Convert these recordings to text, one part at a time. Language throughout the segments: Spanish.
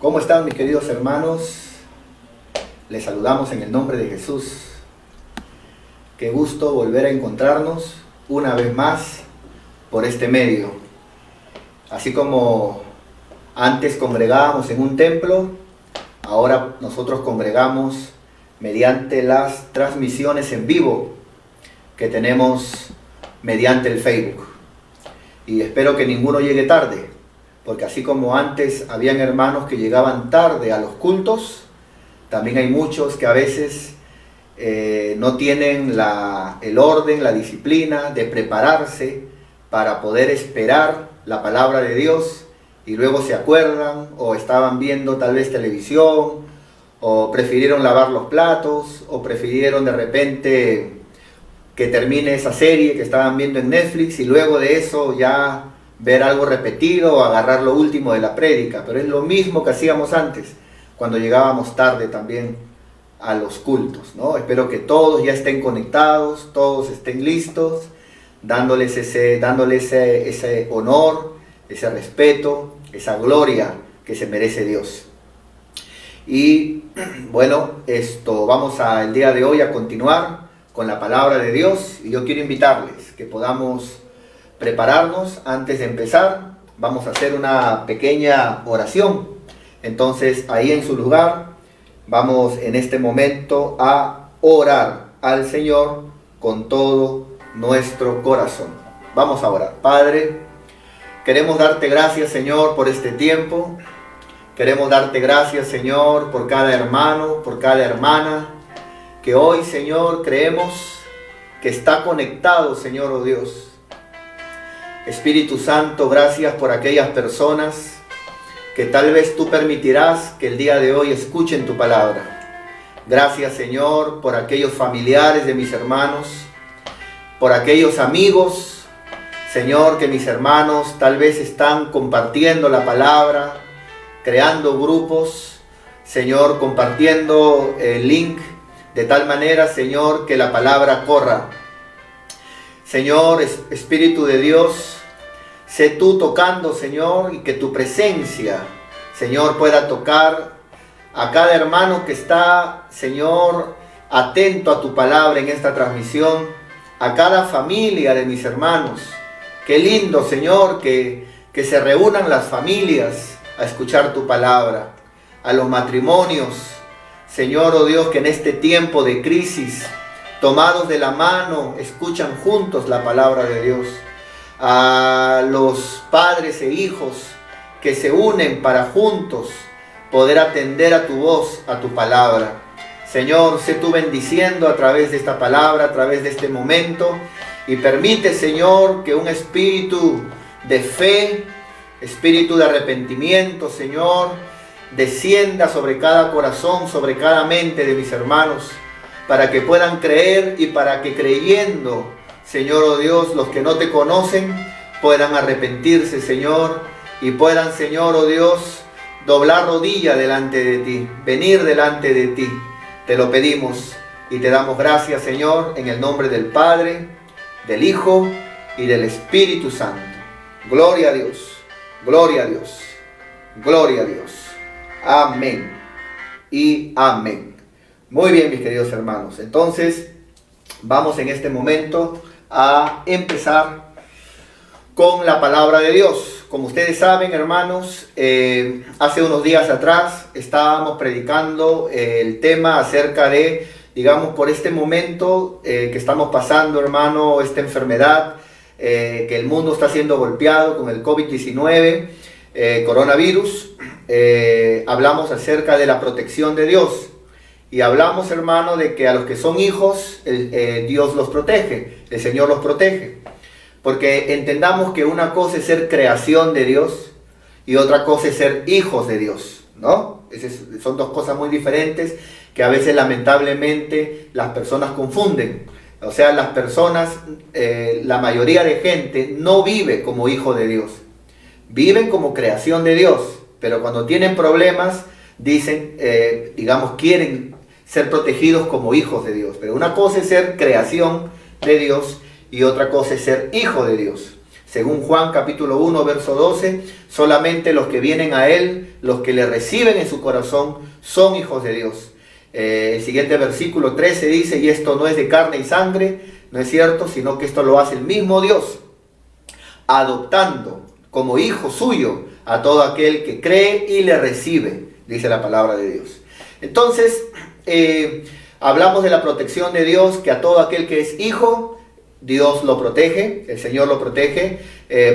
¿Cómo están mis queridos hermanos? Les saludamos en el nombre de Jesús. Qué gusto volver a encontrarnos una vez más por este medio. Así como antes congregábamos en un templo, ahora nosotros congregamos mediante las transmisiones en vivo que tenemos mediante el Facebook. Y espero que ninguno llegue tarde, porque así como antes habían hermanos que llegaban tarde a los cultos, también hay muchos que a veces no tienen el orden, la disciplina de prepararse para poder esperar la palabra de Dios y luego se acuerdan o estaban viendo tal vez televisión o prefirieron lavar los platos o prefirieron de repente que termine esa serie que estaban viendo en Netflix y luego de eso ya ver algo repetido o agarrar lo último de la prédica. Pero es lo mismo que hacíamos antes, cuando llegábamos tarde también a los cultos, ¿no? Espero que todos ya estén conectados, todos estén listos, dándoles ese honor, ese respeto, esa gloria que se merece Dios. Y bueno, vamos el día de hoy a continuar con la palabra de Dios, y yo quiero invitarles que podamos prepararnos. Antes de empezar, vamos a hacer una pequeña oración. Entonces, ahí en su lugar, vamos en este momento a orar al Señor con todo nuestro corazón. Vamos a orar. Padre, queremos darte gracias, Señor, por este tiempo. Queremos darte gracias, Señor, por cada hermano, por cada hermana, que hoy, Señor, creemos que está conectado, Señor, oh Dios. Espíritu Santo, gracias por aquellas personas que tal vez tú permitirás que el día de hoy escuchen tu palabra. Gracias, Señor, por aquellos familiares de mis hermanos, por aquellos amigos, Señor, que mis hermanos tal vez están compartiendo la palabra, creando grupos, Señor, compartiendo el link, de tal manera, Señor, que la palabra corra. Señor, Espíritu de Dios, sé tú tocando, Señor, y que tu presencia, Señor, pueda tocar a cada hermano que está, Señor, atento a tu palabra en esta transmisión, a cada familia de mis hermanos. Qué lindo, Señor, que se reúnan las familias a escuchar tu palabra, a los matrimonios, Señor, oh Dios, que en este tiempo de crisis, tomados de la mano, escuchan juntos la palabra de Dios. A los padres e hijos que se unen para juntos poder atender a tu voz, a tu palabra. Señor, sé tú bendiciendo a través de esta palabra, a través de este momento, y permite, Señor, que un espíritu de fe, espíritu de arrepentimiento, Señor, descienda sobre cada corazón, sobre cada mente de mis hermanos, para que puedan creer y para que creyendo, Señor, oh Dios, los que no te conocen puedan arrepentirse, Señor, y puedan, Señor, oh Dios, doblar rodilla delante de ti, venir delante de ti. Te lo pedimos y te damos gracias, Señor, en el nombre del Padre, del Hijo y del Espíritu Santo. Gloria a Dios, gloria a Dios, gloria a Dios. Amén y amén. Muy bien, mis queridos hermanos. Entonces, vamos en este momento a empezar con la palabra de Dios. Como ustedes saben, hermanos, hace unos días atrás estábamos predicando el tema acerca de, digamos, por este momento que estamos pasando, hermano, esta enfermedad, que el mundo está siendo golpeado con el COVID-19, coronavirus. Hablamos acerca de la protección de Dios. Y hablamos, hermano, de que a los que son hijos, Dios los protege, el Señor los protege. Porque entendamos que una cosa es ser creación de Dios y otra cosa es ser hijos de Dios, ¿no? Son dos cosas muy diferentes que a veces lamentablemente las personas confunden. O sea, las personas, la mayoría de gente no vive como hijo de Dios. Viven como creación de Dios, pero cuando tienen problemas, dicen, quieren ser protegidos como hijos de Dios. Pero una cosa es ser creación de Dios y otra cosa es ser hijo de Dios. Según Juan capítulo 1, verso 12, solamente los que vienen a Él, los que le reciben en su corazón, son hijos de Dios. El siguiente versículo 13 dice, y esto no es de carne y sangre, no es cierto, sino que esto lo hace el mismo Dios, adoptando como hijo suyo a todo aquel que cree y le recibe, dice la palabra de Dios. Entonces, hablamos de la protección de Dios, que a todo aquel que es hijo, Dios lo protege, el Señor lo protege,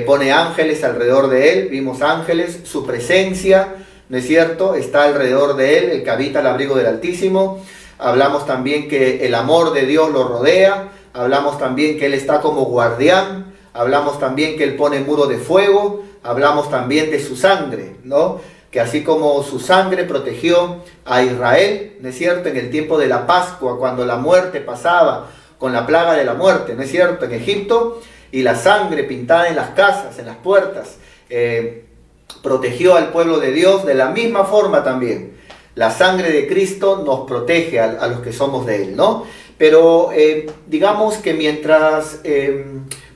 pone ángeles alrededor de él, vimos ángeles, su presencia, ¿no es cierto?, está alrededor de él, el que habita al abrigo del Altísimo. Hablamos también que el amor de Dios lo rodea, hablamos también que Él está como guardián, hablamos también que Él pone muro de fuego, hablamos también de su sangre, ¿no?, que así como su sangre protegió a Israel, ¿no es cierto?, en el tiempo de la Pascua, cuando la muerte pasaba con la plaga de la muerte, ¿no es cierto?, en Egipto, y la sangre pintada en las casas, en las puertas, protegió al pueblo de Dios. De la misma forma también, la sangre de Cristo nos protege a los que somos de Él, ¿no? Pero digamos que mientras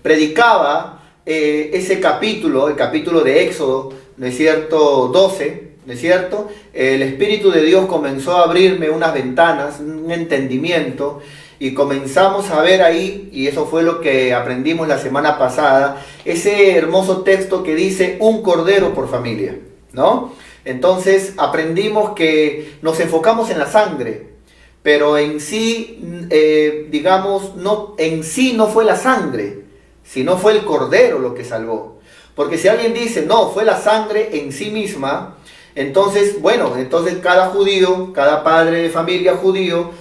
predicaba ese capítulo, el capítulo de Éxodo, ¿no es cierto?, 12, ¿no es cierto?, el Espíritu de Dios comenzó a abrirme unas ventanas, un entendimiento, y comenzamos a ver ahí, y eso fue lo que aprendimos la semana pasada, ese hermoso texto que dice un cordero por familia, ¿no? Entonces aprendimos que nos enfocamos en la sangre, pero en sí, digamos, en sí no fue la sangre, sino fue el cordero lo que salvó. Porque si alguien dice, no, fue la sangre en sí misma, entonces, bueno, entonces cada judío, cada padre de familia judío,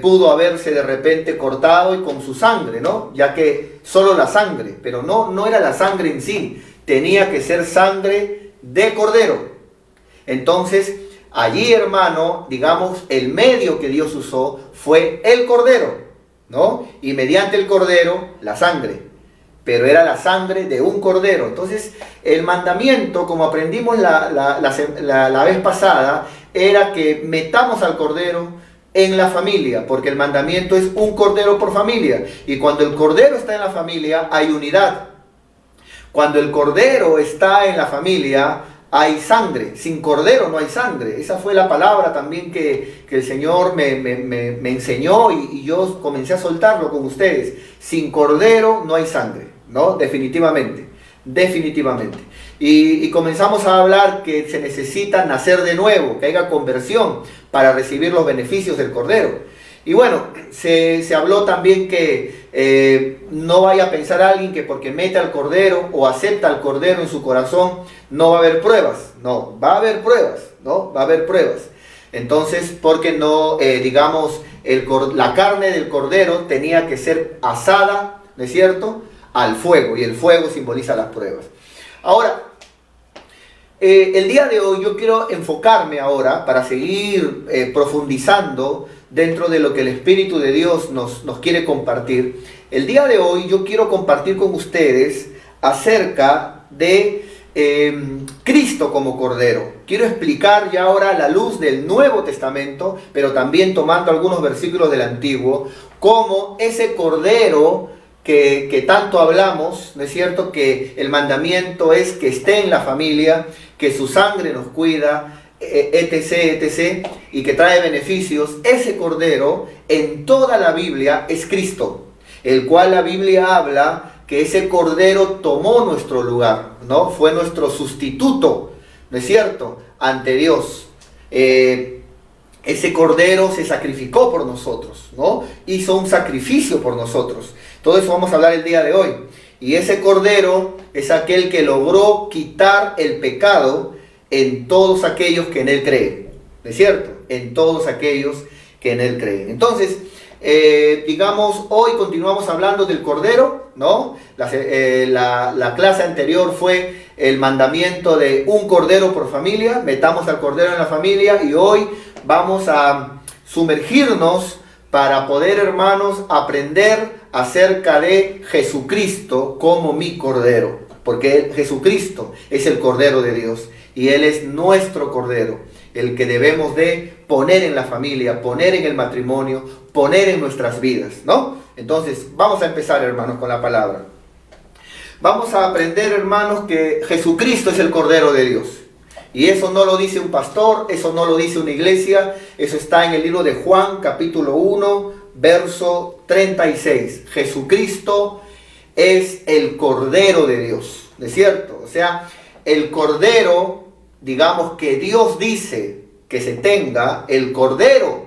pudo haberse de repente cortado y con su sangre, ¿no? Ya que solo la sangre, pero no era la sangre en sí, tenía que ser sangre de cordero. Entonces, allí, hermano, digamos, el medio que Dios usó fue el cordero, ¿no? Y mediante el cordero, la sangre. Pero era la sangre de un cordero. Entonces, el mandamiento, como aprendimos la vez pasada, era que metamos al cordero en la familia, porque el mandamiento es un cordero por familia. Y cuando el cordero está en la familia, hay unidad. Cuando el cordero está en la familia, hay sangre. Sin cordero no hay sangre. Esa fue la palabra también que el Señor me enseñó, y yo comencé a soltarlo con ustedes. Sin cordero no hay sangre, ¿no? Definitivamente, definitivamente. Y comenzamos a hablar que se necesita nacer de nuevo, que haya conversión para recibir los beneficios del cordero. Y bueno, se habló también que no vaya a pensar alguien que porque mete al cordero o acepta al cordero en su corazón, no va a haber pruebas. No, va a haber pruebas, ¿no? Va a haber pruebas. Entonces, porque no, digamos, la carne del cordero tenía que ser asada, ¿no es cierto?, al fuego, y el fuego simboliza las pruebas. Ahora, el día de hoy yo quiero enfocarme ahora, para seguir profundizando dentro de lo que el Espíritu de Dios nos quiere compartir. El día de hoy yo quiero compartir con ustedes acerca de Cristo como Cordero. Quiero explicar ya ahora a la luz del Nuevo Testamento, pero también tomando algunos versículos del Antiguo, cómo ese Cordero que tanto hablamos, ¿no es cierto?, que el mandamiento es que esté en la familia, que su sangre nos cuida, etc., etc., y que trae beneficios. Ese Cordero en toda la Biblia es Cristo, el cual la Biblia habla que ese Cordero tomó nuestro lugar, ¿no? Fue nuestro sustituto, ¿no es cierto?, ante Dios. Ese Cordero se sacrificó por nosotros, ¿no? Hizo un sacrificio por nosotros. Todo eso vamos a hablar el día de hoy. Y ese Cordero es aquel que logró quitar el pecado en todos aquellos que en Él creen. ¿No es cierto? En todos aquellos que en Él creen. Entonces, digamos, hoy continuamos hablando del Cordero, ¿no? La clase anterior fue el mandamiento de un Cordero por familia. Metamos al Cordero en la familia, y hoy vamos a sumergirnos para poder, hermanos, aprender acerca de Jesucristo como mi Cordero, porque Jesucristo es el Cordero de Dios y Él es nuestro Cordero, el que debemos de poner en la familia, poner en el matrimonio, poner en nuestras vidas, ¿no? Entonces, vamos a empezar, hermanos, con la palabra. Vamos a aprender, hermanos, que Jesucristo es el Cordero de Dios. Y eso no lo dice un pastor, eso no lo dice una iglesia, eso está en el libro de Juan, capítulo 1, verso 36. Jesucristo es el Cordero de Dios, ¿no es cierto? O sea, el Cordero, digamos, que Dios dice que se tenga, el Cordero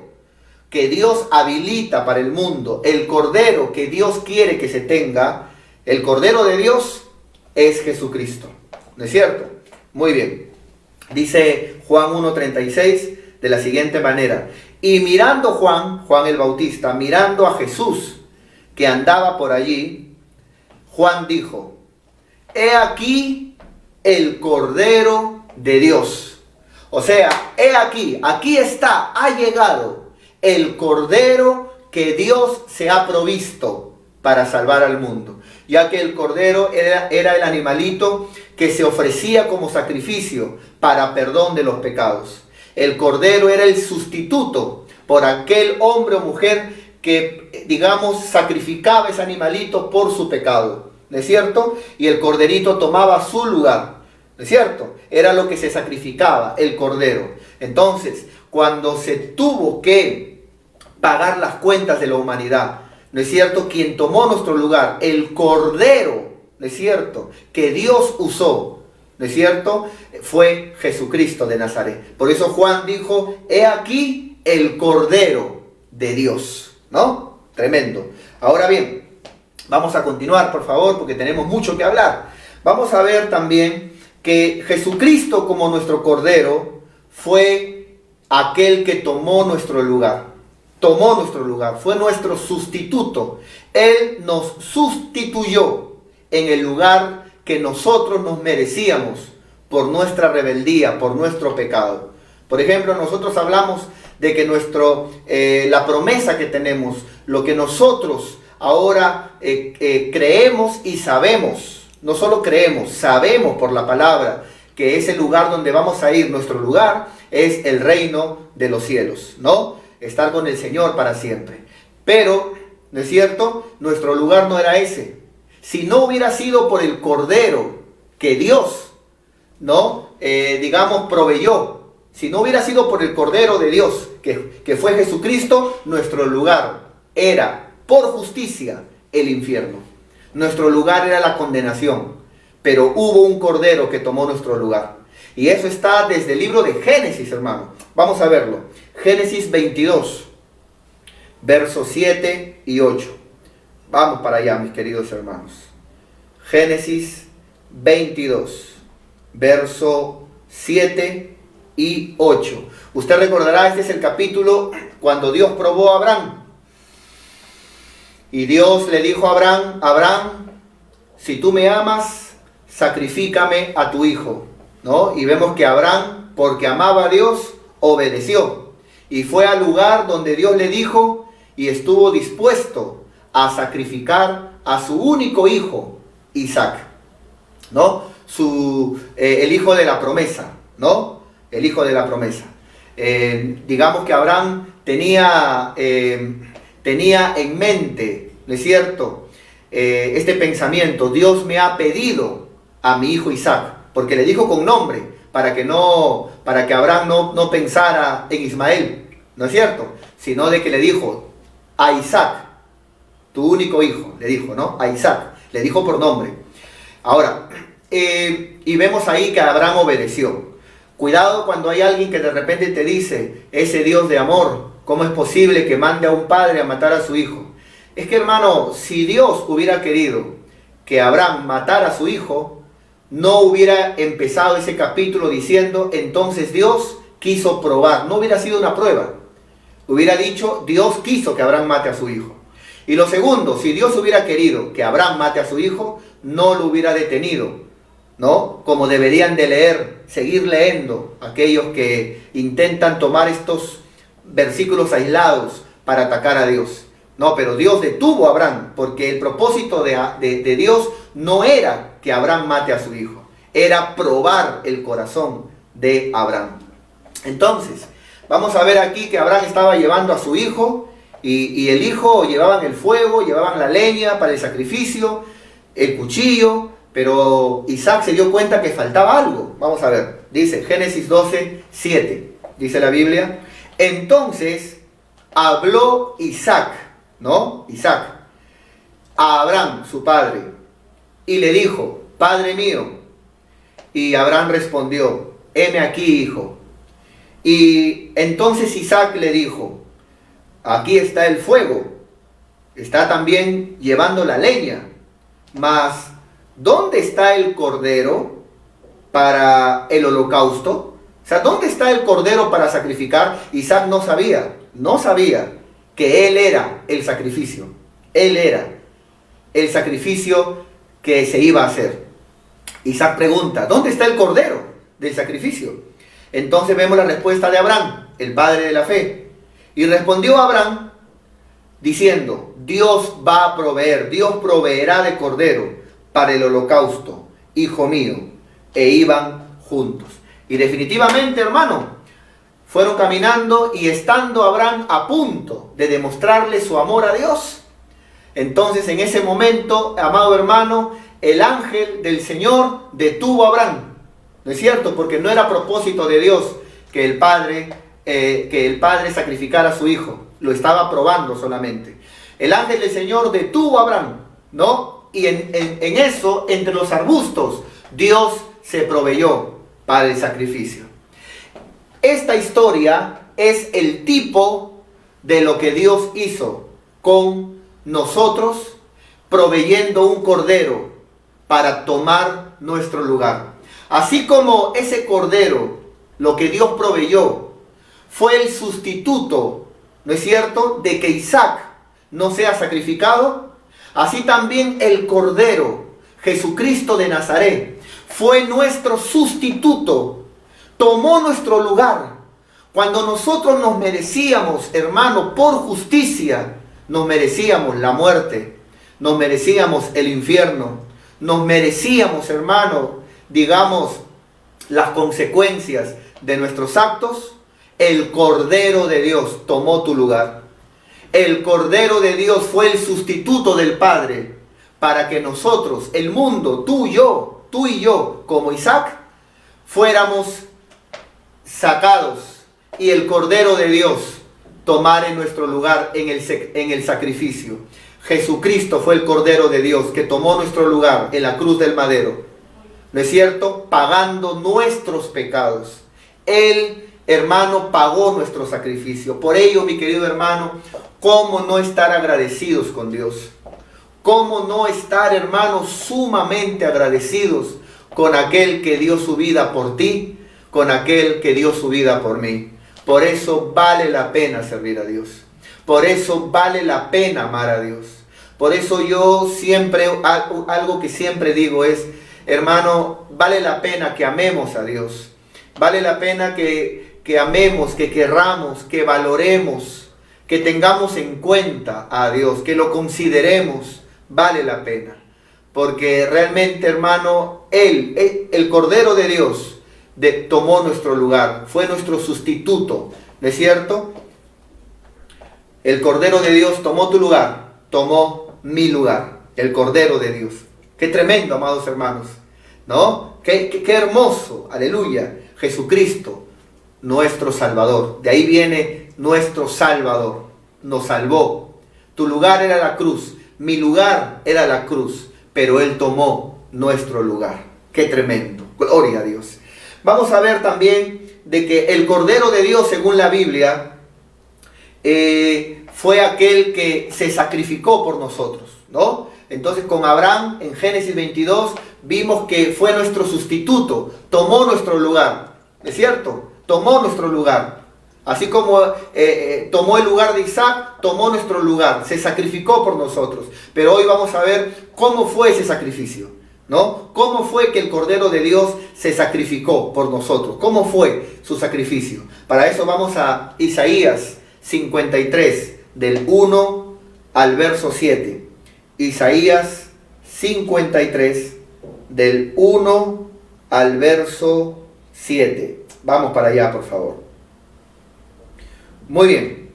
que Dios habilita para el mundo, el Cordero que Dios quiere que se tenga, el Cordero de Dios es Jesucristo, ¿no es cierto? Muy bien. Dice Juan 1:36 de la siguiente manera: y mirando Juan el Bautista, mirando a Jesús que andaba por allí, Juan dijo: he aquí el Cordero de Dios. O sea, he aquí está, ha llegado el Cordero que Dios se ha provisto para salvar al mundo. Ya que el Cordero era el animalito que se ofrecía como sacrificio para perdón de los pecados. El Cordero era el sustituto por aquel hombre o mujer que, digamos, sacrificaba ese animalito por su pecado, ¿no es cierto? Y el corderito tomaba su lugar, ¿no es cierto? Era lo que se sacrificaba, el Cordero. Entonces, cuando se tuvo que pagar las cuentas de la humanidad, ¿no es cierto? Quien tomó nuestro lugar, el Cordero, ¿no es cierto?, que Dios usó, ¿no es cierto?, fue Jesucristo de Nazaret. Por eso Juan dijo: he aquí el Cordero de Dios, ¿no? Tremendo. Ahora bien, vamos a continuar, por favor, porque tenemos mucho que hablar. Vamos a ver también que Jesucristo, como nuestro Cordero, fue aquel que tomó nuestro lugar. Tomó nuestro lugar, fue nuestro sustituto. Él nos sustituyó en el lugar que nosotros nos merecíamos por nuestra rebeldía, por nuestro pecado. Por ejemplo, nosotros hablamos de que la promesa que tenemos, lo que nosotros ahora creemos y sabemos, no solo creemos, sabemos por la palabra que ese lugar donde vamos a ir, nuestro lugar, es el reino de los cielos, ¿no? Estar con el Señor para siempre. Pero, ¿no es cierto?, nuestro lugar no era ese. Si no hubiera sido por el Cordero que Dios, ¿no?, digamos, proveyó, si no hubiera sido por el Cordero de Dios, que fue Jesucristo, nuestro lugar era, por justicia, el infierno. Nuestro lugar era la condenación. Pero hubo un Cordero que tomó nuestro lugar. Y eso está desde el libro de Génesis, hermano. Vamos a verlo. Génesis 22, versos 7 y 8. Vamos para allá, mis queridos hermanos. Génesis 22, verso 7 y 8. Usted recordará, este es el capítulo cuando Dios probó a Abraham. Y Dios le dijo a Abraham: Abraham, si tú me amas, sacrifícame a tu hijo, ¿no? Y vemos que Abraham, porque amaba a Dios, obedeció. Y fue al lugar donde Dios le dijo y estuvo dispuesto a sacrificar a su único hijo, Isaac, ¿no? El hijo de la promesa, ¿no? El hijo de la promesa. Digamos que Abraham tenía en mente, ¿no es cierto?, este pensamiento: Dios me ha pedido a mi hijo Isaac, porque le dijo con nombre, para que Abraham no pensara en Ismael, ¿no es cierto?, sino de que le dijo a Isaac, tu único hijo, le dijo, ¿no?, a Isaac, le dijo por nombre. Ahora, y vemos ahí que Abraham obedeció. Cuidado cuando hay alguien que de repente te dice: ese Dios de amor, ¿cómo es posible que mande a un padre a matar a su hijo? Es que, hermano, si Dios hubiera querido que Abraham matara a su hijo, no hubiera empezado ese capítulo diciendo: entonces Dios quiso probar. No hubiera sido una prueba. Hubiera dicho: Dios quiso que Abraham mate a su hijo. Y lo segundo, si Dios hubiera querido que Abraham mate a su hijo, no lo hubiera detenido, ¿no? Como deberían de leer, seguir leyendo aquellos que intentan tomar estos versículos aislados para atacar a Dios. No, pero Dios detuvo a Abraham, porque el propósito de Dios no era que Abraham mate a su hijo, era probar el corazón de Abraham. Entonces, vamos a ver aquí que Abraham estaba llevando a su hijo, y el hijo llevaban el fuego, llevaban la leña para el sacrificio, el cuchillo, pero Isaac se dio cuenta que faltaba algo. Vamos a ver, dice Génesis 12, 7, dice la Biblia. Entonces habló Isaac, ¿no? Isaac, a Abraham, su padre, y le dijo, Padre mío. Y Abraham respondió, heme aquí, hijo. Y entonces Isaac le dijo, aquí está el fuego, está también llevando la leña, mas ¿dónde está el cordero para el holocausto? O sea, ¿dónde está el cordero para sacrificar? Isaac no sabía que él era el sacrificio. Él era el sacrificio que se iba a hacer. Isaac pregunta, ¿dónde está el cordero del sacrificio? Entonces vemos la respuesta de Abraham, el padre de la fe. Y respondió Abraham diciendo, Dios va a proveer, Dios proveerá de cordero para el holocausto, hijo mío. E iban juntos. Y definitivamente, hermano, fueron caminando y estando Abraham a punto de demostrarle su amor a Dios. Entonces en ese momento, amado hermano, el ángel del Señor detuvo a Abraham. ¿No es cierto? Porque no era propósito de Dios que el padre sacrificara a su hijo. Lo estaba probando solamente. El ángel del Señor detuvo a Abraham, ¿no? Y en eso, entre los arbustos, Dios se proveyó para el sacrificio. Esta historia es el tipo de lo que Dios hizo con nosotros, proveyendo un cordero para tomar nuestro lugar. Así como ese cordero, lo que Dios proveyó, fue el sustituto, ¿no es cierto?, de que Isaac no sea sacrificado, así también el cordero, Jesucristo de Nazaret, fue nuestro sustituto, tomó nuestro lugar. Cuando nosotros nos merecíamos, hermano, por justicia, nos merecíamos la muerte, nos merecíamos el infierno, nos merecíamos, hermano, digamos, las consecuencias de nuestros actos. El Cordero de Dios tomó tu lugar. El Cordero de Dios fue el sustituto del Padre para que nosotros, el mundo, tú y yo, como Isaac, fuéramos sacados y el Cordero de Dios tomara en nuestro lugar en el sacrificio. Jesucristo fue el Cordero de Dios que tomó nuestro lugar en la cruz del madero, ¿no es cierto?, pagando nuestros pecados. Él, hermano, pagó nuestro sacrificio. Por ello, mi querido hermano, ¿cómo no estar agradecidos con Dios? ¿Cómo no estar, hermano, sumamente agradecidos con aquel que dio su vida por ti, con aquel que dio su vida por mí? Por eso vale la pena servir a Dios. Por eso vale la pena amar a Dios. Por eso yo siempre, algo que siempre digo es, hermano, vale la pena que amemos a Dios. Vale la pena que amemos, que querramos, que valoremos, que tengamos en cuenta a Dios, que lo consideremos. Vale la pena. Porque realmente, hermano, Él, el Cordero de Dios, tomó nuestro lugar, fue nuestro sustituto, ¿no es cierto? El Cordero de Dios tomó tu lugar, tomó mi lugar, el Cordero de Dios. Qué tremendo, amados hermanos, ¿no? Qué hermoso, aleluya, Jesucristo, nuestro Salvador. De ahí viene nuestro Salvador, nos salvó. Tu lugar era la cruz, mi lugar era la cruz, pero Él tomó nuestro lugar. Qué tremendo, gloria a Dios. Vamos a ver también de que el Cordero de Dios, según la Biblia, fue aquel que se sacrificó por nosotros, ¿no? Entonces con Abraham, en Génesis 22, vimos que fue nuestro sustituto, tomó nuestro lugar, ¿es cierto? Tomó nuestro lugar. Así como tomó el lugar de Isaac, tomó nuestro lugar, se sacrificó por nosotros. Pero hoy vamos a ver cómo fue ese sacrificio, ¿no? ¿Cómo fue que el Cordero de Dios se sacrificó por nosotros? ¿Cómo fue su sacrificio? Para eso vamos a Isaías 53, del 1 al verso 7. Isaías 53, del 1 al verso 7. Vamos para allá, por favor. Muy bien.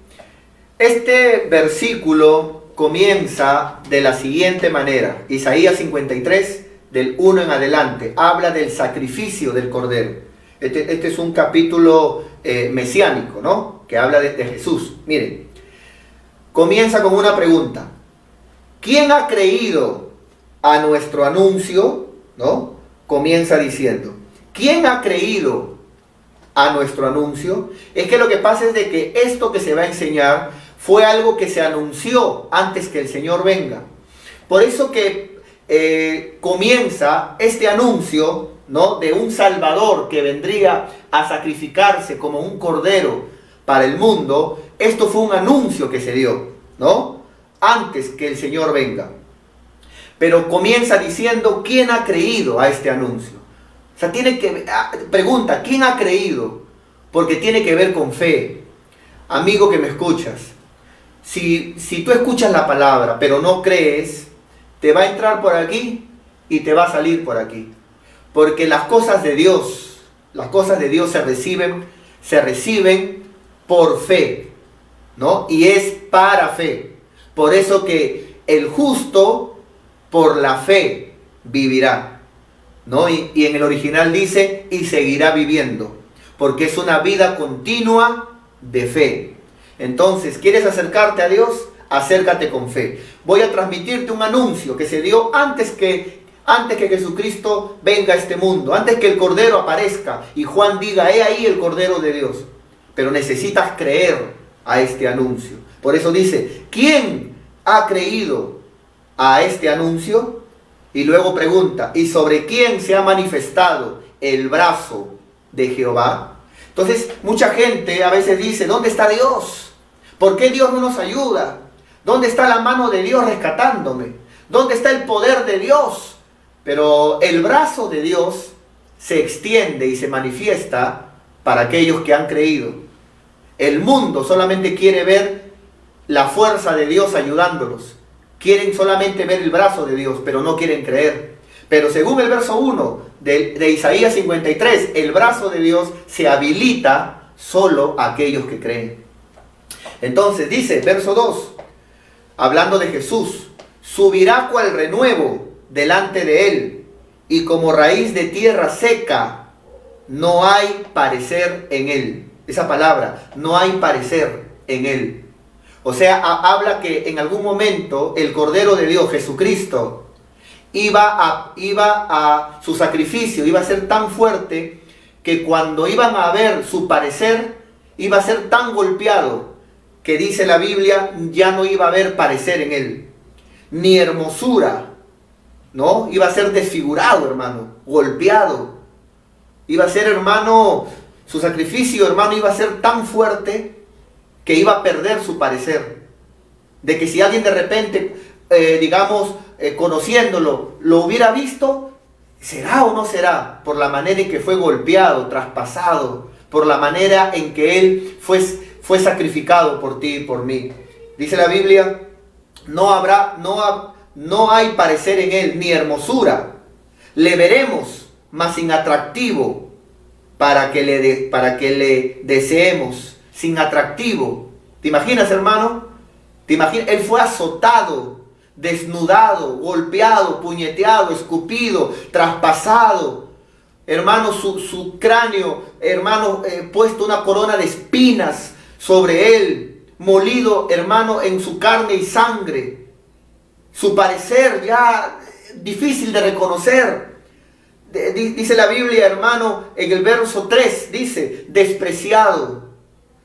Este versículo comienza de la siguiente manera. Isaías 53, del 1 en adelante, habla del sacrificio del Cordero. Este es un capítulo mesiánico, ¿no? Que habla de Jesús. Miren, comienza con una pregunta. ¿Quién ha creído a nuestro anuncio? ¿No? Comienza diciendo, ¿quién ha creído a nuestro anuncio? Es que lo que pasa es de que esto que se va a enseñar fue algo que se anunció antes que el Señor venga. Por eso que comienza este anuncio, ¿no?, de un Salvador que vendría a sacrificarse como un cordero para el mundo. Esto fue un anuncio que se dio, ¿no?, antes que el Señor venga. Pero comienza diciendo, ¿quién ha creído a este anuncio? O sea, pregunta, ¿quién ha creído? Porque tiene que ver con fe. Amigo que me escuchas, si tú escuchas la palabra, pero no crees, te va a entrar por aquí y te va a salir por aquí. Porque las cosas de Dios se reciben por fe, ¿no? Y es para fe. Por eso que el justo por la fe vivirá, ¿no? Y en el original dice, y seguirá viviendo, porque es una vida continua de fe. Entonces, ¿quieres acercarte a Dios? Acércate con fe. Voy a transmitirte un anuncio que se dio antes que Jesucristo venga a este mundo, antes que el Cordero aparezca y Juan diga, he ahí el Cordero de Dios. Pero necesitas creer a este anuncio. Por eso dice, ¿quién ha creído a este anuncio? Y luego pregunta, ¿y sobre quién se ha manifestado el brazo de Jehová? Entonces, mucha gente a veces dice, ¿dónde está Dios? ¿Por qué Dios no nos ayuda? ¿Dónde está la mano de Dios rescatándome? ¿Dónde está el poder de Dios? Pero el brazo de Dios se extiende y se manifiesta para aquellos que han creído. El mundo solamente quiere ver la fuerza de Dios ayudándolos. Quieren solamente ver el brazo de Dios, pero no quieren creer. Pero según el verso 1 de Isaías 53, el brazo de Dios se habilita solo a aquellos que creen. Entonces dice, verso 2, hablando de Jesús, subirá cual renuevo delante de él, y como raíz de tierra seca, no hay parecer en él. Esa palabra, no hay parecer en él. O sea, habla que en algún momento el Cordero de Dios, Jesucristo, su sacrificio iba a ser tan fuerte que cuando iban a ver su parecer, iba a ser tan golpeado que dice la Biblia, ya no iba a haber parecer en él, ni hermosura, ¿no? Iba a ser desfigurado, hermano, golpeado. Iba a ser, hermano, su sacrificio, hermano, iba a ser tan fuerte que iba a perder su parecer. De que si alguien de repente, conociéndolo, lo hubiera visto, ¿será o no será? Por la manera en que fue golpeado, traspasado, por la manera en que él fue sacrificado por ti y por mí. Dice la Biblia, no hay parecer en él, ni hermosura. Le veremos, mas sin atractivo, para que le deseemos, sin atractivo. ¿Te imaginas, hermano? ¿Te imaginas? Él fue azotado, desnudado, golpeado, puñeteado, escupido, traspasado. Hermano, su cráneo, hermano, puesto una corona de espinas sobre él, molido, hermano, en su carne y sangre. Su parecer ya difícil de reconocer. Dice la Biblia, hermano, en el verso 3, dice, despreciado,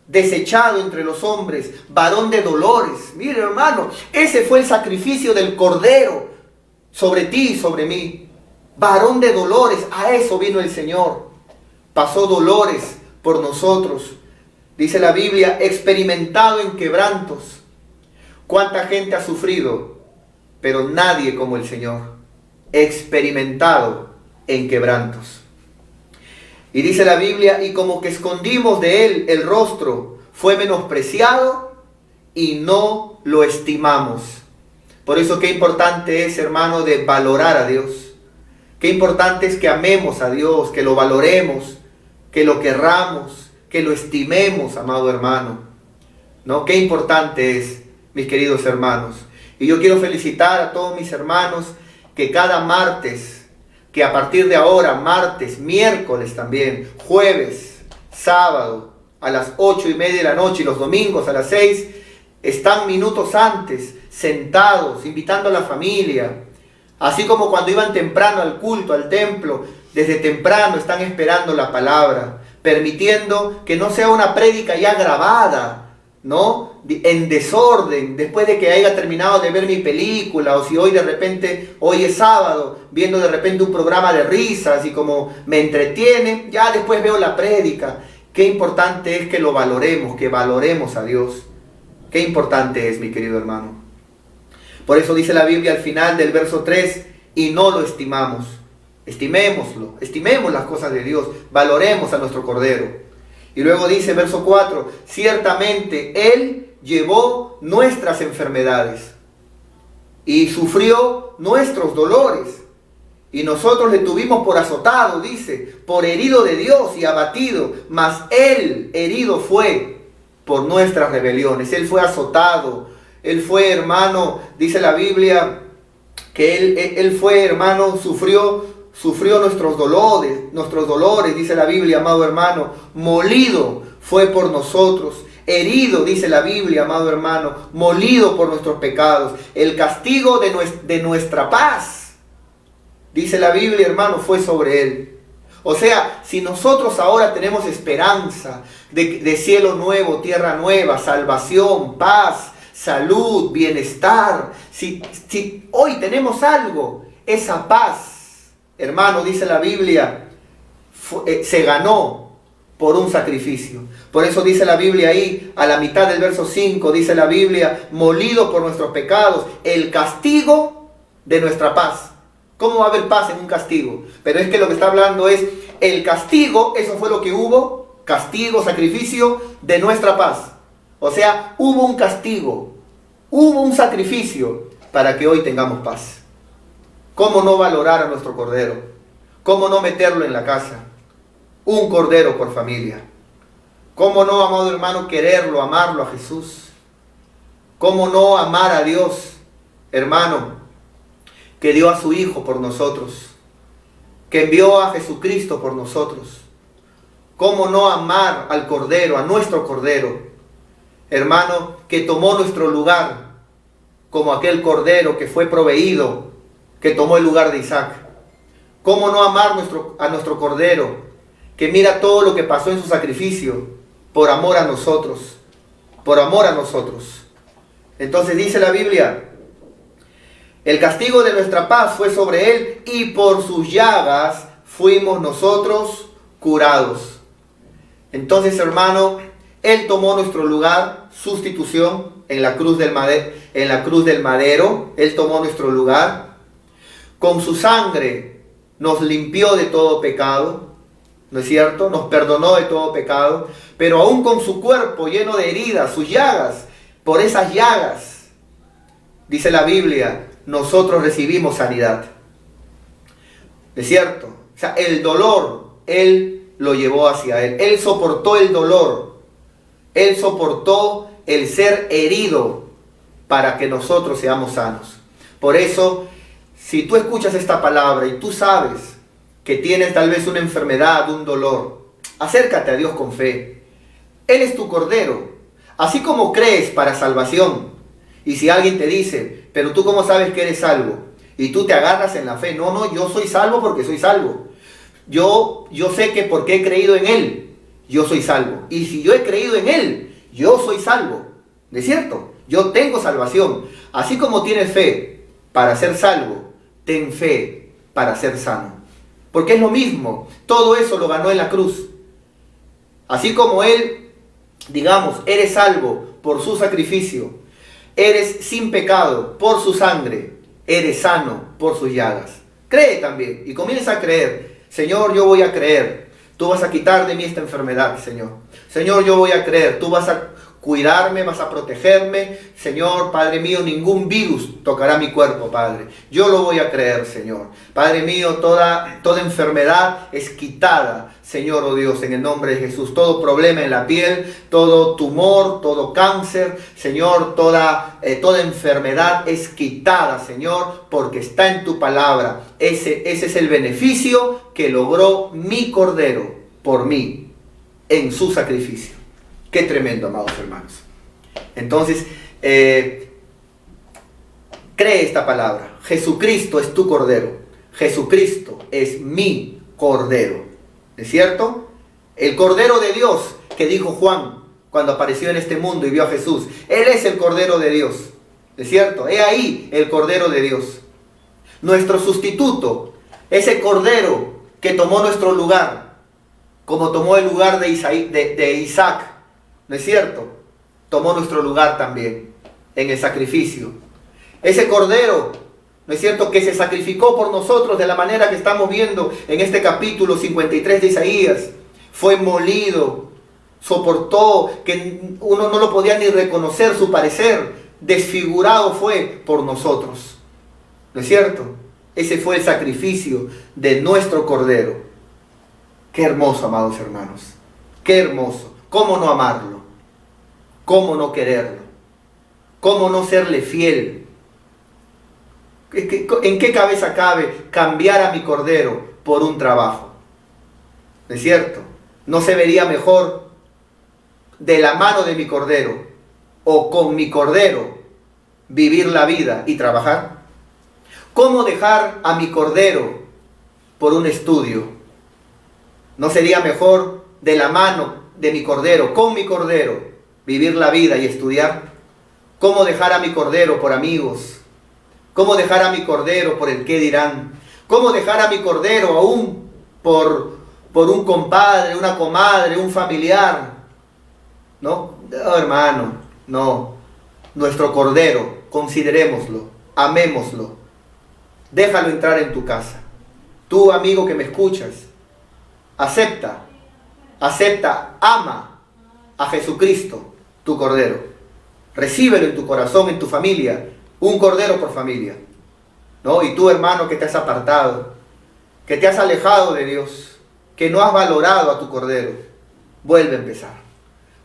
desechado entre los hombres, varón de dolores. Mire, hermano, ese fue el sacrificio del Cordero sobre ti y sobre mí. Varón de dolores, a eso vino el Señor. Pasó dolores por nosotros. Dice la Biblia, experimentado en quebrantos. ¿Cuánta gente ha sufrido? Pero nadie como el Señor. Experimentado en quebrantos. Y dice la Biblia, y como que escondimos de él el rostro, fue menospreciado y no lo estimamos. Por eso qué importante es, hermano, de valorar a Dios. Qué importante es que amemos a Dios, que lo valoremos, que lo querramos, que lo estimemos, amado hermano. ¿No? Qué importante es, mis queridos hermanos. Y yo quiero felicitar a todos mis hermanos que cada martes que a partir de ahora, martes, miércoles también, jueves, sábado, a las 8:30 de la noche y los domingos a las 6, están minutos antes, sentados, invitando a la familia. Así como cuando iban temprano al culto, al templo, desde temprano están esperando la palabra, permitiendo que no sea una prédica ya grabada, ¿no? En desorden, después de que haya terminado de ver mi película, o si hoy de repente, hoy es sábado, viendo de repente un programa de risas y como me entretiene, ya después veo la prédica. Qué importante es que lo valoremos, que valoremos a Dios. Qué importante es, mi querido hermano. Por eso dice la Biblia al final del verso 3, y no lo estimamos. Estimémoslo, estimemos las cosas de Dios, valoremos a nuestro Cordero. Y luego dice verso 4, ciertamente Él llevó nuestras enfermedades y sufrió nuestros dolores. Y nosotros le tuvimos por azotado, dice, por herido de Dios y abatido, mas Él herido fue por nuestras rebeliones. Él fue azotado, Él fue, hermano, dice la Biblia, que Él fue, hermano, sufrió nuestros dolores, dice la Biblia, amado hermano, molido fue por nosotros, herido, dice la Biblia, amado hermano, molido por nuestros pecados. El castigo de nuestra paz, dice la Biblia, hermano, fue sobre Él. O sea, si nosotros ahora tenemos esperanza de cielo nuevo, tierra nueva, salvación, paz, salud, bienestar, si hoy tenemos algo, esa paz, hermano, dice la Biblia, se ganó por un sacrificio. Por eso dice la Biblia ahí, a la mitad del verso 5, dice la Biblia, molido por nuestros pecados, el castigo de nuestra paz. ¿Cómo va a haber paz en un castigo? Pero es que lo que está hablando es el castigo, eso fue lo que hubo, castigo, sacrificio de nuestra paz. O sea, hubo un castigo, hubo un sacrificio para que hoy tengamos paz. ¿Cómo no valorar a nuestro Cordero? ¿Cómo no meterlo en la casa? Un Cordero por familia. ¿Cómo no, amado hermano, quererlo, amarlo a Jesús? ¿Cómo no amar a Dios, hermano, que dio a su Hijo por nosotros, que envió a Jesucristo por nosotros? ¿Cómo no amar al Cordero, a nuestro Cordero, hermano, que tomó nuestro lugar, como aquel Cordero que fue proveído, que tomó el lugar de Isaac? ¿Cómo no amar a nuestro Cordero, que mira todo lo que pasó en su sacrificio, por amor a nosotros, por amor a nosotros? Entonces dice la Biblia, el castigo de nuestra paz fue sobre Él y por sus llagas fuimos nosotros curados. Entonces, hermano, Él tomó nuestro lugar, sustitución en la cruz del madero. Él tomó nuestro lugar. Con su sangre nos limpió de todo pecado, ¿no es cierto? Nos perdonó de todo pecado, pero aún con su cuerpo lleno de heridas, sus llagas, por esas llagas, dice la Biblia, nosotros recibimos sanidad. ¿Es cierto? O sea, el dolor, Él lo llevó hacia Él. Él soportó el dolor. Él soportó el ser herido para que nosotros seamos sanos. Por eso, si tú escuchas esta palabra y tú sabes que tienes tal vez una enfermedad, un dolor, acércate a Dios con fe. Él es tu Cordero. Así como crees para salvación. Y si alguien te dice, pero tú cómo sabes que eres salvo, y tú te agarras en la fe, no, yo soy salvo porque soy salvo. Yo sé que porque he creído en Él, yo soy salvo. Y si yo he creído en Él, yo soy salvo. ¿No es cierto? Yo tengo salvación. Así como tienes fe para ser salvo, ten fe para ser sano. Porque es lo mismo. Todo eso lo ganó en la cruz. Así como Él, digamos, eres salvo por su sacrificio, eres sin pecado por su sangre, eres sano por sus llagas. Cree también y comienza a creer. Señor, yo voy a creer. Tú vas a quitar de mí esta enfermedad, Señor. Señor, yo voy a creer. Tú vas a cuidarme, vas a protegerme. Señor, Padre mío, ningún virus tocará mi cuerpo, Padre. Yo lo voy a creer, Señor. Padre mío, toda enfermedad es quitada, Señor, oh Dios, en el nombre de Jesús. Todo problema en la piel, todo tumor, todo cáncer, Señor, toda enfermedad es quitada, Señor, porque está en tu palabra. Ese es el beneficio que logró mi Cordero por mí en su sacrificio. Qué tremendo, amados hermanos. Entonces, cree esta palabra. Jesucristo es tu Cordero. Jesucristo es mi Cordero. ¿Es cierto? El Cordero de Dios que dijo Juan cuando apareció en este mundo y vio a Jesús. Él es el Cordero de Dios. ¿Es cierto? He ahí el Cordero de Dios. Nuestro sustituto, ese Cordero que tomó nuestro lugar, como tomó el lugar de Isaac. ¿No es cierto? Tomó nuestro lugar también en el sacrificio. Ese Cordero, ¿no es cierto?, que se sacrificó por nosotros de la manera que estamos viendo en este capítulo 53 de Isaías. Fue molido, soportó, que uno no lo podía ni reconocer su parecer. Desfigurado fue por nosotros. ¿No es cierto? Ese fue el sacrificio de nuestro Cordero. Qué hermoso, amados hermanos. Qué hermoso. ¿Cómo no amarlo? ¿Cómo no quererlo? ¿Cómo no serle fiel? ¿En qué cabeza cabe cambiar a mi Cordero por un trabajo? ¿No es cierto? ¿No se vería mejor de la mano de mi Cordero o con mi Cordero vivir la vida y trabajar? ¿Cómo dejar a mi Cordero por un estudio? ¿No sería mejor de la mano de mi Cordero, con mi Cordero, vivir la vida y estudiar? ¿Cómo dejar a mi Cordero por amigos? ¿Cómo dejar a mi Cordero por el qué dirán? ¿Cómo dejar a mi Cordero aún por un compadre, una comadre, un familiar? No, hermano, no. Nuestro Cordero, considerémoslo, amémoslo. Déjalo entrar en tu casa. Tú, amigo que me escuchas, acepta, ama a Jesucristo, tu Cordero. Recíbelo en tu corazón, en tu familia. Un Cordero por familia, ¿no? Y tú, hermano, que te has apartado, que te has alejado de Dios, que no has valorado a tu Cordero, vuelve a empezar.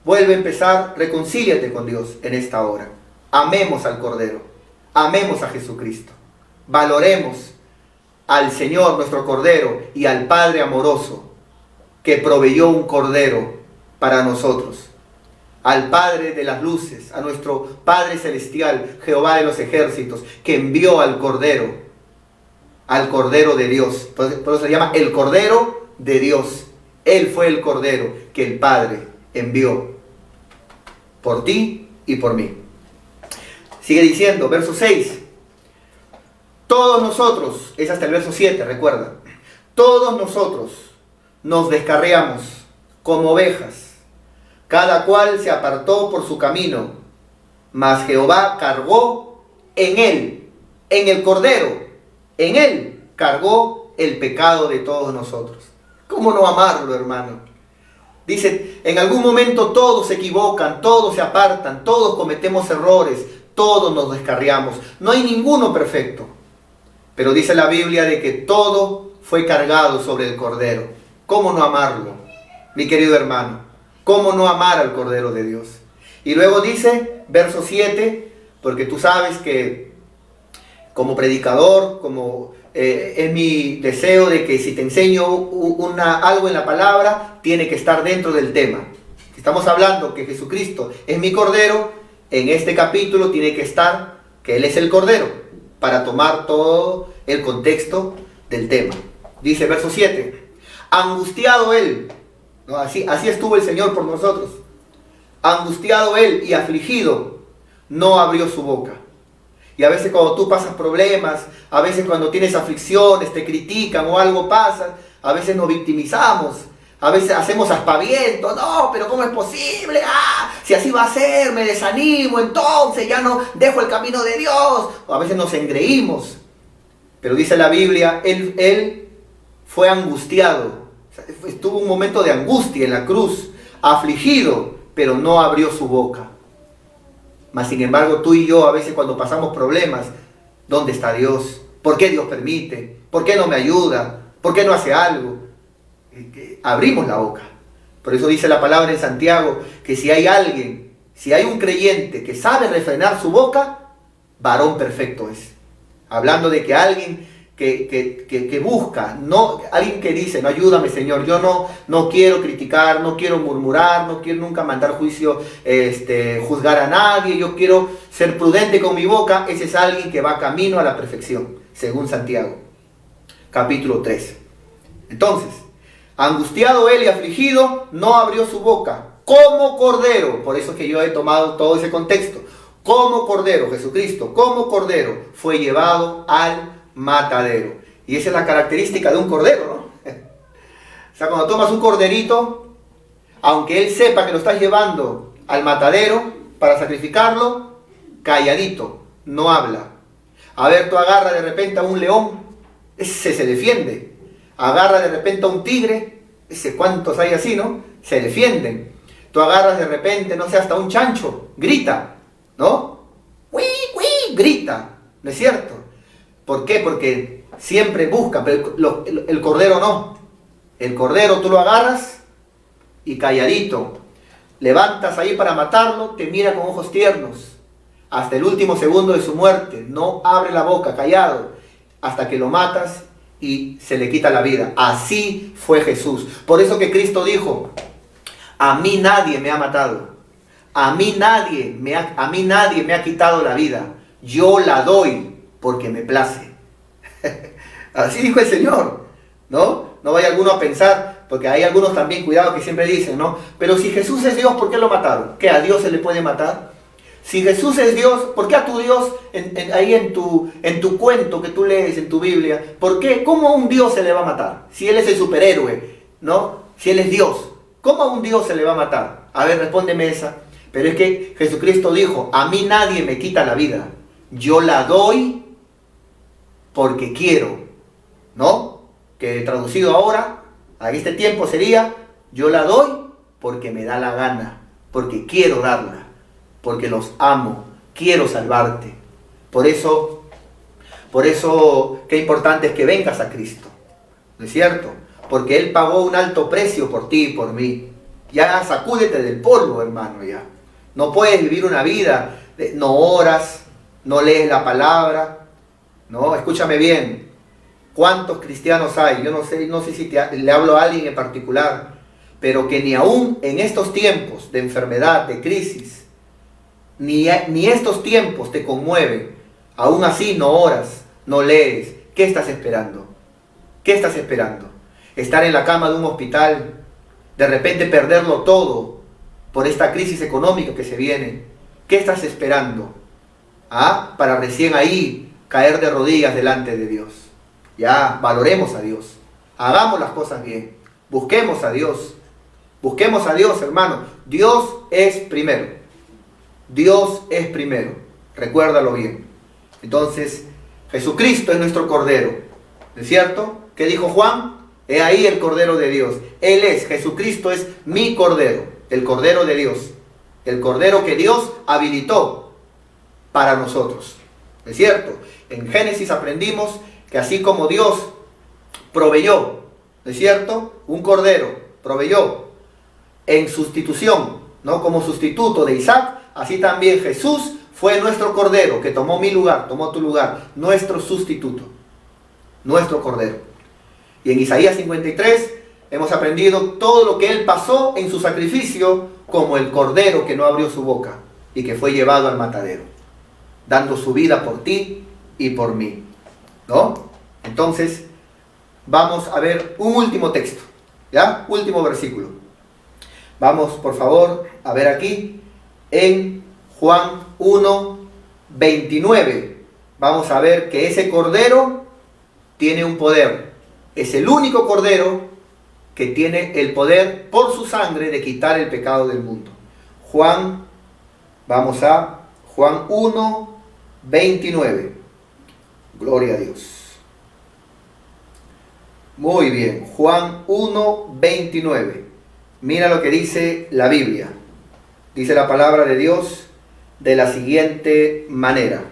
Vuelve a empezar, reconcíliate con Dios en esta hora. Amemos al Cordero, amemos a Jesucristo. Valoremos al Señor, nuestro Cordero, y al Padre amoroso, que proveyó un Cordero para nosotros. Al Padre de las luces, a nuestro Padre celestial, Jehová de los ejércitos, que envió al Cordero de Dios. Por eso se llama el Cordero de Dios. Él fue el Cordero que el Padre envió por ti y por mí. Sigue diciendo, verso 6. Todos nosotros, es hasta el verso 7, recuerda. Todos nosotros nos descarriamos como ovejas. Cada cual se apartó por su camino, mas Jehová cargó en él, en el Cordero, en él cargó el pecado de todos nosotros. ¿Cómo no amarlo, hermano? Dice, en algún momento todos se equivocan, todos se apartan, todos cometemos errores, todos nos descarriamos. No hay ninguno perfecto. Pero dice la Biblia de que todo fue cargado sobre el Cordero. ¿Cómo no amarlo, mi querido hermano? ¿Cómo no amar al Cordero de Dios? Y luego dice, verso 7, porque tú sabes que como predicador, es mi deseo de que si te enseño algo en la palabra, tiene que estar dentro del tema. Si estamos hablando que Jesucristo es mi Cordero, en este capítulo tiene que estar que Él es el Cordero, para tomar todo el contexto del tema. Dice verso 7, angustiado Él, ¿no? Así estuvo el Señor por nosotros. Angustiado Él y afligido, no abrió su boca. Y a veces cuando tú pasas problemas, a veces cuando tienes aflicciones, te critican o algo pasa, a veces nos victimizamos, a veces hacemos aspavientos. No, pero ¿cómo es posible? Si así va a ser, me desanimo, entonces ya no dejo el camino de Dios. O a veces nos engreímos. Pero dice la Biblia, Él fue angustiado. Estuvo un momento de angustia en la cruz, afligido, pero no abrió su boca. Mas sin embargo, tú y yo a veces cuando pasamos problemas, ¿dónde está Dios? ¿Por qué Dios permite? ¿Por qué no me ayuda? ¿Por qué no hace algo? Abrimos la boca. Por eso dice la palabra en Santiago que si hay alguien, si hay un creyente que sabe refrenar su boca, varón perfecto es. Hablando de que alguien que busca, no, alguien que dice, no, ayúdame Señor, yo no quiero criticar, no quiero murmurar, no quiero nunca mandar juicio, juzgar a nadie, yo quiero ser prudente con mi boca. Ese es alguien que va camino a la perfección, según Santiago, capítulo 3. Entonces, angustiado él y afligido, no abrió su boca, como cordero. Por eso es que yo he tomado todo ese contexto. Como cordero, Jesucristo, como cordero, fue llevado al matadero. Y esa es la característica de un cordero, ¿no? O sea, cuando tomas un corderito, aunque él sepa que lo estás llevando al matadero para sacrificarlo, calladito, no habla. A ver, tú agarras de repente a un león, ese se defiende. Agarra de repente a un tigre, ese cuántos hay así, ¿no? Se defienden. Tú agarras de repente, no sé, hasta un chancho, grita, ¿no? ¡Uy, uy! Grita, ¿no es cierto? ¿Por qué? Porque siempre busca, pero el cordero no. El cordero tú lo agarras y calladito. Levantas ahí para matarlo, te mira con ojos tiernos. Hasta el último segundo de su muerte, no abre la boca, callado, hasta que lo matas y se le quita la vida. Así fue Jesús. Por eso que Cristo dijo, a mí nadie me ha matado. A mí nadie me ha quitado la vida. Yo la doy porque me place. Así dijo el Señor, ¿no? No vaya alguno a pensar, porque hay algunos también, cuidado, que siempre dicen, ¿no? Pero si Jesús es Dios, ¿por qué lo mataron? ¿Qué, a Dios se le puede matar? Si Jesús es Dios, ¿por qué a tu Dios, ahí en tu cuento que tú lees en tu Biblia, ¿por qué? ¿Cómo a un Dios se le va a matar? Si Él es el superhéroe, ¿no? Si Él es Dios, ¿cómo a un Dios se le va a matar? A ver, respóndeme esa. Pero es que Jesucristo dijo, a mí nadie me quita la vida, yo la doy porque quiero, ¿no? Que traducido ahora, a este tiempo sería, yo la doy porque me da la gana, porque quiero darla, porque los amo, quiero salvarte. Por eso, qué importante es que vengas a Cristo, ¿no es cierto? Porque Él pagó un alto precio por ti y por mí. Ya sacúdete del polvo, hermano, ya. No puedes vivir una vida, no oras, no lees la palabra, ¿no? Escúchame bien. ¿Cuántos cristianos hay? Yo no sé si le hablo a alguien en particular, pero que ni aún en estos tiempos de enfermedad, de crisis, ni estos tiempos te conmueven. Aún así no oras, no lees. ¿Qué estás esperando? ¿Qué estás esperando? Estar en la cama de un hospital, de repente perderlo todo por esta crisis económica que se viene. ¿Qué estás esperando? ¿Ah? Para recién ahí caer de rodillas delante de Dios. Ya, valoremos a Dios. Hagamos las cosas bien. Busquemos a Dios. Busquemos a Dios, hermano. Dios es primero. Dios es primero. Recuérdalo bien. Entonces, Jesucristo es nuestro Cordero. ¿No es cierto? ¿Qué dijo Juan? He ahí el Cordero de Dios. Él es, Jesucristo es mi Cordero. El Cordero de Dios. El Cordero que Dios habilitó para nosotros. ¿No es cierto? En Génesis aprendimos que así como Dios proveyó, ¿no es cierto? Un Cordero proveyó en sustitución, ¿no? Como sustituto de Isaac, así también Jesús fue nuestro Cordero, que tomó mi lugar, tomó tu lugar, nuestro sustituto, nuestro Cordero. Y en Isaías 53 hemos aprendido todo lo que Él pasó en su sacrificio como el Cordero que no abrió su boca y que fue llevado al matadero, dando su vida por ti y por mí, ¿no? Entonces, vamos a ver un último texto, ¿ya? Último versículo. Vamos, por favor, a ver aquí en Juan 1:29. Vamos a ver que ese Cordero tiene un poder. Es el único Cordero que tiene el poder por su sangre de quitar el pecado del mundo. Vamos a Juan 1:29. Gloria a Dios. Muy bien, Juan 1:29. Mira lo que dice la Biblia. Dice la palabra de Dios: de la siguiente manera.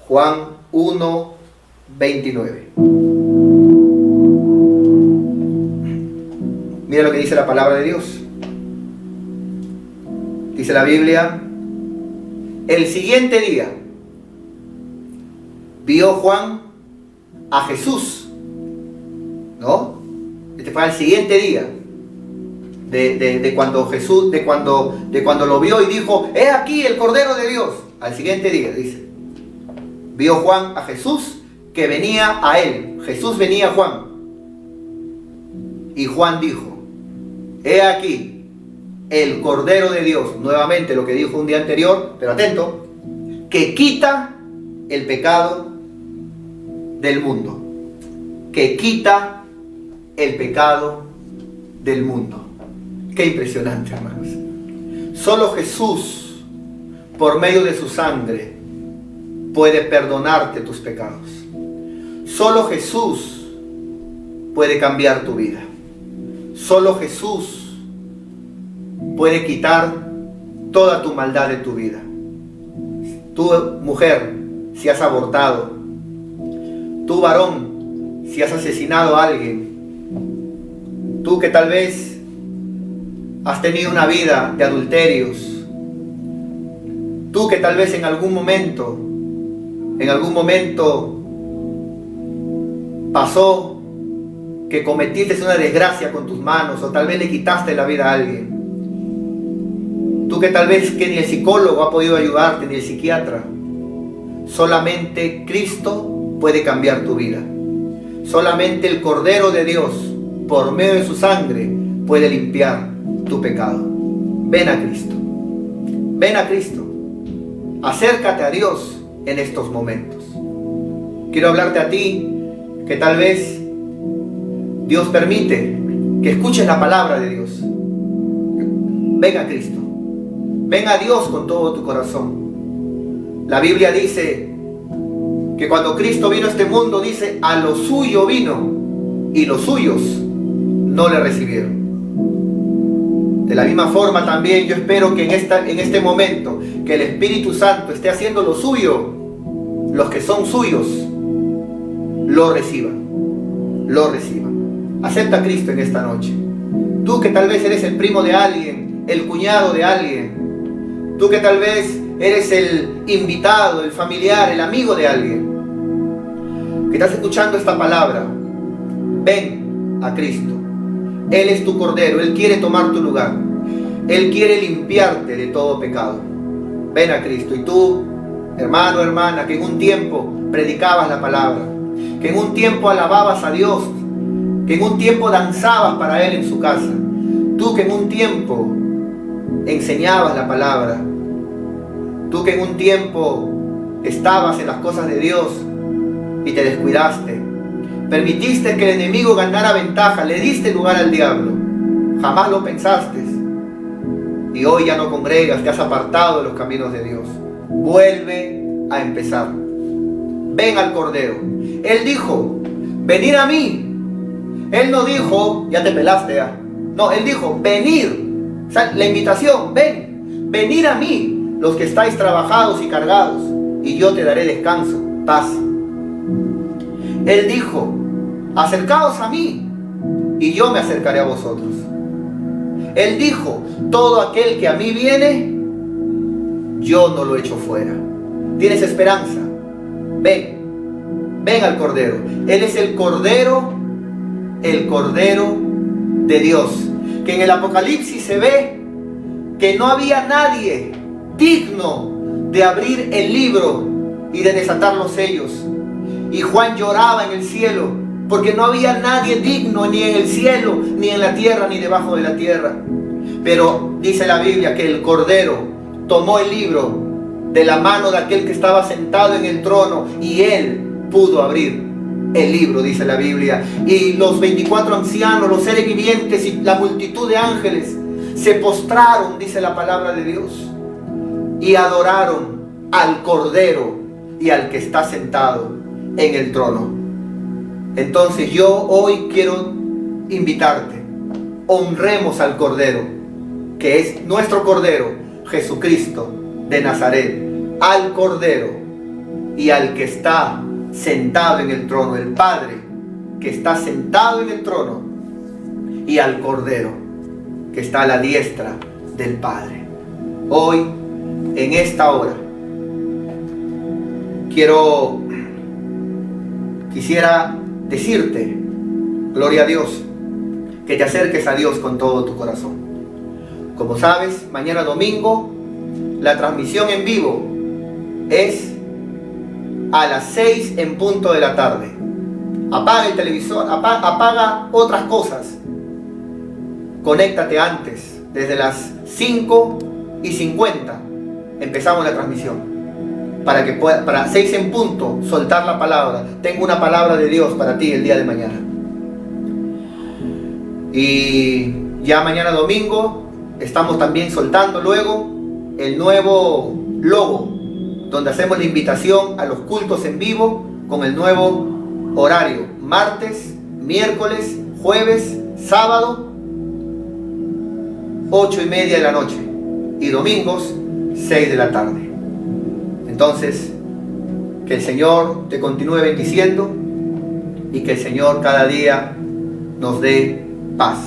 Juan 1:29. Mira lo que dice la palabra de Dios. Dice la Biblia: el siguiente día vio Juan a Jesús, ¿no? Este fue el siguiente día de cuando Jesús, de cuando lo vio y dijo: he aquí el Cordero de Dios. Al siguiente día, dice, vio Juan a Jesús que venía a él. Jesús venía a Juan. Y Juan dijo: he aquí el Cordero de Dios. Nuevamente lo que dijo un día anterior, pero atento, que quita el pecado del mundo. Que quita el pecado del mundo. Qué impresionante, hermanos. Solo Jesús, por medio de su sangre, puede perdonarte tus pecados. Solo Jesús puede cambiar tu vida. Solo Jesús puede quitar toda tu maldad de tu vida. Tú, mujer, si has abortado. Tú, varón, si has asesinado a alguien. Tú que tal vez has tenido una vida de adulterios. Tú que tal vez en algún momento pasó que cometiste una desgracia con tus manos, o tal vez le quitaste la vida a alguien. Tú que tal vez que ni el psicólogo ha podido ayudarte, ni el psiquiatra. Solamente Cristo puede cambiar tu vida. Solamente el Cordero de Dios, por medio de su sangre, puede limpiar tu pecado. Ven a Cristo. Ven a Cristo. Acércate a Dios en estos momentos. Quiero hablarte a ti que tal vez Dios permite que escuches la palabra de Dios. Ven a Cristo. Ven a Dios con todo tu corazón. La Biblia dice que cuando Cristo vino a este mundo, dice, a lo suyo vino y los suyos no le recibieron. De la misma forma también yo espero que en este momento que el Espíritu Santo esté haciendo lo suyo, los que son suyos lo reciban. Lo reciban. Acepta a Cristo en esta noche. Tú que tal vez eres el primo de alguien, el cuñado de alguien. Tú que tal vez eres el invitado, el familiar, el amigo de alguien. Que estás escuchando esta palabra. Ven a Cristo. Él es tu Cordero. Él quiere tomar tu lugar. Él quiere limpiarte de todo pecado. Ven a Cristo. Y tú, hermano, hermana, que en un tiempo predicabas la palabra, que en un tiempo alababas a Dios, que en un tiempo danzabas para Él en su casa, tú que en un tiempo enseñabas la palabra, tú que en un tiempo estabas en las cosas de Dios y te descuidaste, permitiste que el enemigo ganara ventaja, le diste lugar al diablo, jamás lo pensaste y hoy ya no congregas, te has apartado de los caminos de Dios. Vuelve a empezar. Ven al Cordero. Él dijo: venid a mí. Él no dijo: ya te pelaste ya. No, Él dijo: venir. O sea, la invitación: venid a mí, los que estáis trabajados y cargados, y yo te daré descanso, paz. Él dijo: acercaos a mí, y yo me acercaré a vosotros. Él dijo: todo aquel que a mí viene, yo no lo echo fuera. Tienes esperanza. Ven al Cordero. Él es el Cordero de Dios. Que en el Apocalipsis se ve que no había nadie digno de abrir el libro y de desatar los sellos. Y Juan lloraba en el cielo, porque no había nadie digno ni en el cielo, ni en la tierra, ni debajo de la tierra. Pero dice la Biblia que el Cordero tomó el libro de la mano de aquel que estaba sentado en el trono, y él pudo abrir el libro, dice la Biblia. Y los 24 ancianos, los seres vivientes y la multitud de ángeles se postraron, dice la palabra de Dios, y adoraron al Cordero y al que está sentado en el trono. Entonces yo hoy quiero invitarte: honremos al Cordero, que es nuestro Cordero, Jesucristo de Nazaret, al Cordero y al que está sentado en el trono, el Padre que está sentado en el trono, y al Cordero que está a la diestra del Padre. Hoy, en esta hora, quisiera decirte, gloria a Dios, que te acerques a Dios con todo tu corazón. Como sabes, mañana domingo, la transmisión en vivo es a las 6 en punto de la tarde. Apaga el televisor, apaga otras cosas. Conéctate antes, desde las 5:50 empezamos la transmisión. Para 6 en punto soltar la palabra. Tengo una palabra de Dios para ti el día de mañana. Y ya mañana domingo estamos también soltando luego el nuevo logo, donde hacemos la invitación a los cultos en vivo con el nuevo horario: martes, miércoles, jueves, sábado, 8:30 de la noche, y domingos, 6 de la tarde. Entonces, que el Señor te continúe bendiciendo y que el Señor cada día nos dé paz.